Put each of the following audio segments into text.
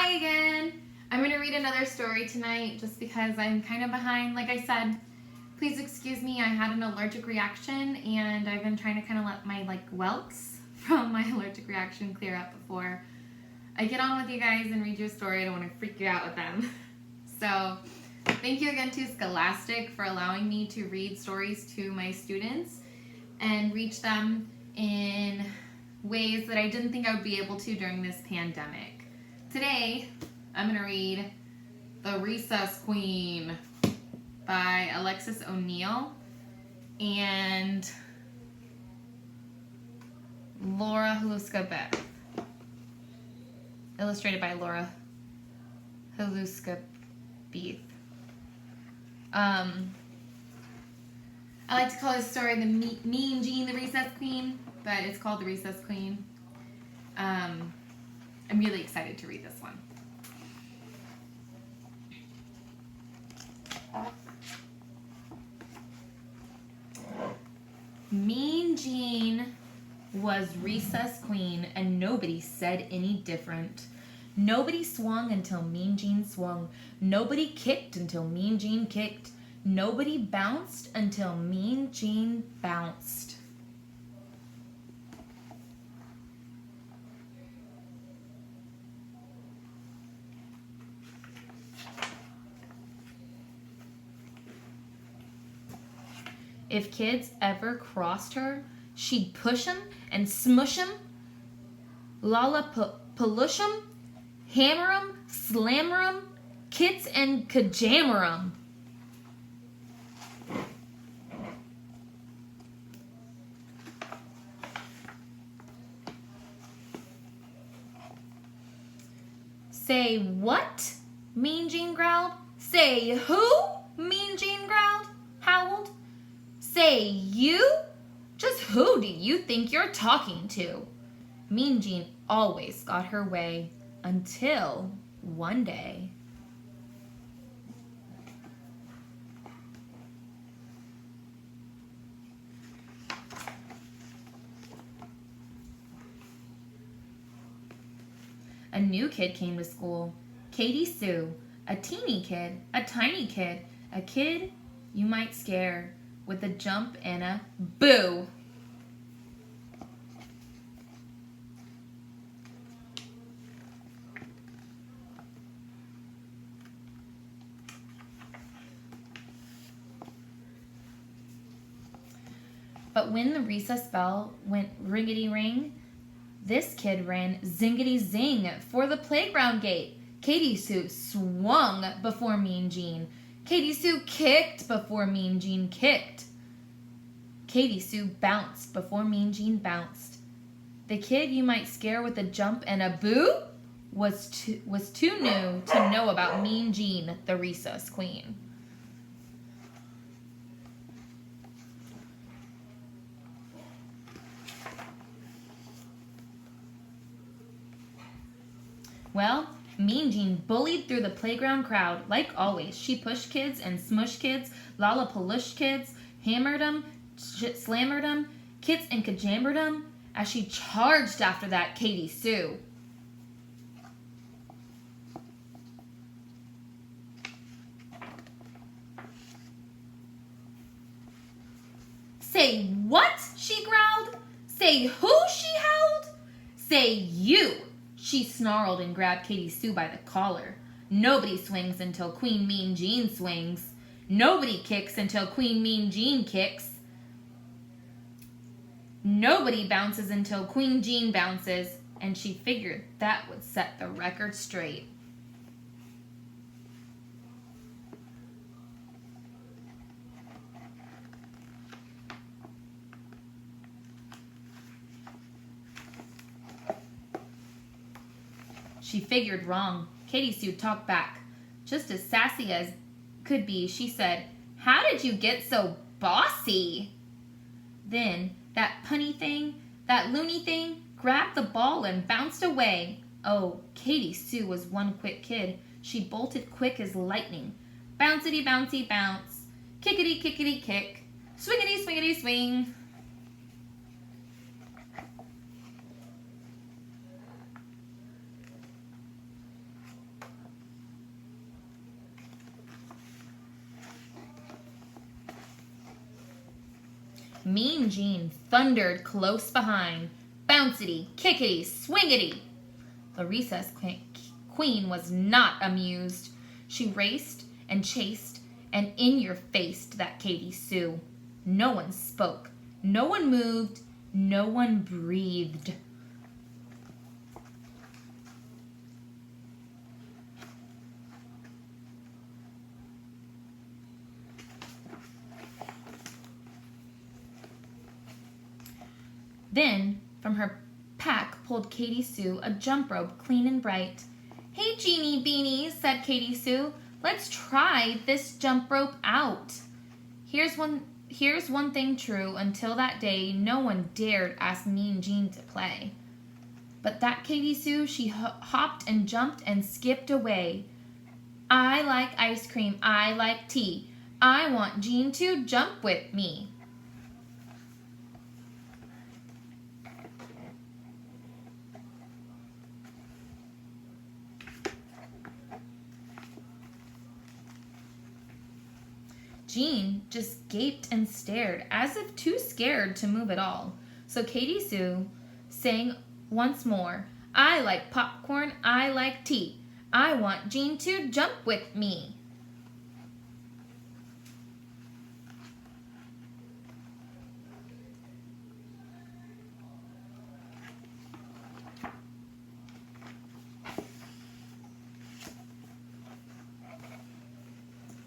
Hi again! I'm going to read another story tonight just because I'm kind of behind. Like I said, please excuse me, I had an allergic reaction and I've been trying to kind of let my whelks from my allergic reaction clear up before I get on with you guys and read you a story. I don't want to freak you out with them. So thank you again to Scholastic for allowing me to read stories to my students and reach them in ways that I didn't think I would be able to during this pandemic. Today, I'm going to read The Recess Queen by Alexis O'Neill and Laura Haluska-Beth. Illustrated by Laura Haluska-Beth. I like to call this story the Mean Jean, the Recess Queen, but it's called The Recess Queen. I'm really excited to read this one. Mean Jean was recess queen, and nobody said any different. Nobody swung until Mean Jean swung. Nobody kicked until Mean Jean kicked. Nobody bounced until Mean Jean bounced. If kids ever crossed her, she'd push 'em and smush 'em, lollapalush 'em, hammer 'em, slammer 'em, kits and kajammer 'em. Say what? Mean Jean growled. Say who? Mean Jean growled, howled. Say you? Just who do you think you're talking to? Mean Jean always got her way until one day. A new kid came to school, Katie Sue, a teeny kid, a tiny kid, a kid you might scare with a jump and a boo. But when the recess bell went ringety-ring, this kid ran zingety-zing for the playground gate. Katie Sue swung before Mean Jean. Katie Sue kicked before Mean Jean kicked. Katie Sue bounced before Mean Jean bounced. The kid you might scare with a jump and a boo was too new to know about Mean Jean, the Recess Queen. Well, Mean Jean bullied through the playground crowd. Like always, she pushed kids and smushed kids, lollapalushed kids, hammered them, slammered them, kits and kajammered them, as she charged after that Katie Sue. Say what? She growled. Say who? She howled. Say you. She snarled and grabbed Katie Sue by the collar. Nobody swings until Queen Mean Jean swings. Nobody kicks until Queen Mean Jean kicks. Nobody bounces until Queen Jean bounces, and she figured that would set the record straight. She figured wrong. Katie Sue talked back. Just as sassy as could be, she said, "How did you get so bossy?" Then that punny thing, that loony thing, grabbed the ball and bounced away. Oh, Katie Sue was one quick kid. She bolted quick as lightning. Bouncity bouncy bounce. Kickity kickity kick. Swingity swingity swing. Mean Jean thundered close behind. Bouncity, kickety, swingety. The recess queen was not amused. She raced and chased and in-your-faced that Katy Sue. No one spoke. No one moved. No one breathed. Then, from her pack pulled Katy Sue a jump rope clean and bright. "Hey, Jeanie Beanie," said Katy Sue, "let's try this jump rope out. Here's one thing true, until that day no one dared ask Mean Jean to play. But that Katy Sue, she hopped and jumped and skipped away. I like ice cream, I like tea, I want Jean to jump with me." Jean just gaped and stared, as if too scared to move at all. So Katy Sue sang once more, "I like popcorn, I like tea, I want Jean to jump with me."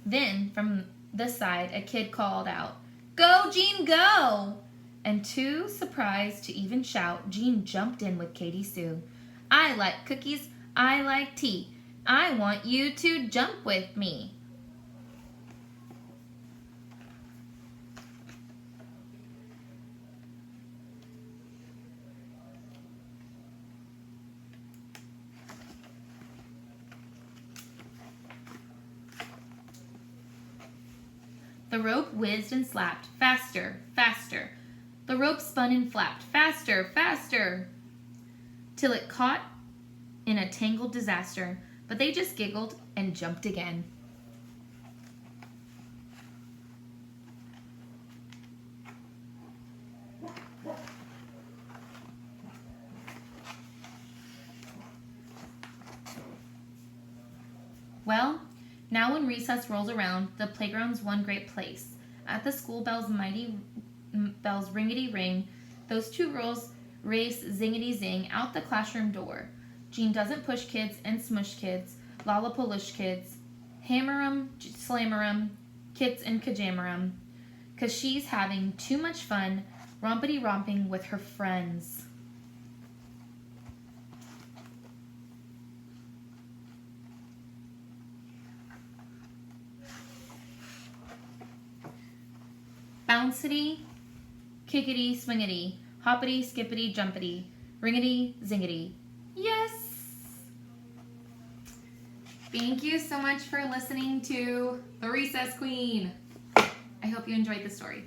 Then, from the side, a kid called out, "Go, Jean, go!" And too surprised to even shout, Jean jumped in with Katy Sue. "I like cookies, I like tea, I want you to jump with me." The rope whizzed and slapped, faster, faster. The rope spun and flapped, faster, faster, till it caught in a tangled disaster. But they just giggled and jumped again. Well, now when recess rolls around, the playground's one great place. At the school bell's mighty bells ringety ring, those two girls race zingety zing out the classroom door. Jean doesn't push kids and smush kids, lollapaloosh kids, hammer 'em, slammer 'em, kits and kajammer 'em, 'cause she's having too much fun rompity romping with her friends. Bouncity, kickety, swingety, hoppity, skippity, jumpity, ringety, zingety. Yes! Thank you so much for listening to The Recess Queen. I hope you enjoyed the story.